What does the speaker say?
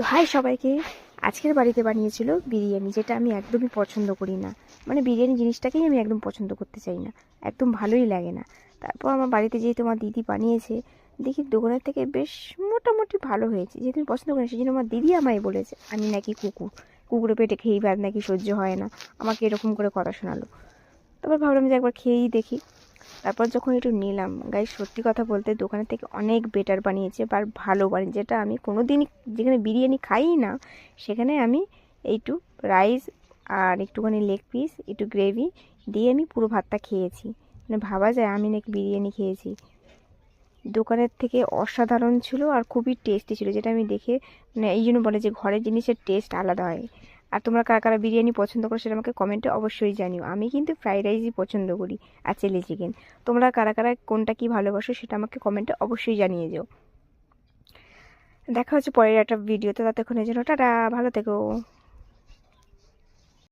তো হাই সবাইকে। আজকের বাড়িতে বানিয়েছিল বিরিয়ানি, যেটা আমি একদমই পছন্দ করি না। মানে বিরিয়ানি জিনিসটাকেই আমি একদম পছন্দ করতে চাই না, একদম ভালোই লাগে না। তারপর আমার বাড়িতে যেহেতু আমার দিদি বানিয়েছে, দেখি দোকানের থেকে বেশ মোটামুটি ভালো হয়েছে। যেহেতু আমি পছন্দ করি না, সেই জন্য আমার দিদি আমায় বলেছে আমি নাকি কুকুরের পেটে খেয়েই ভাত নাকি সহ্য হয় না, আমাকে এরকম করে কথা শোনালো। তারপর ভাবলাম যে একবার খেয়েই দেখি। তারপর যখন একটু নিলাম, গাইস সত্যি কথা বলতে দোকানের থেকে অনেক বেটার বানিয়েছে বা ভালো বানিয়েছে, যেটা আমি কোনো দিনই যেখানে বিরিয়ানি খাই না সেখানে আমি একটু রাইস আর একটুখানি লেগ পিস একটু গ্রেভি দিয়ে আমি পুরো ভাতটা খেয়েছি। মানে ভাবা যায় আমি নাকি বিরিয়ানি খেয়েছি। দোকানের থেকে অসাধারণ ছিল আর খুবই টেস্টি ছিল, যেটা আমি দেখে মানে এই জন্য বলে যে ঘরের জিনিসের টেস্ট আলাদা হয়। আর তোমরা কারা কারা বিরিয়ানি পছন্দ করো সেটা আমাকে কমেন্টে অবশ্যই জানিও। আমি কিন্তু ফ্রাইড রাইসই পছন্দ করি আর চিলি চিকেন। তোমরা কারা কারা কোনটা কি ভালোবাসো সেটা আমাকে কমেন্টে অবশ্যই জানিয়ে যেও। দেখা হচ্ছে পরের একটা ভিডিওতে, ততক্ষণের জন্য টাটা, ভালো থেকো।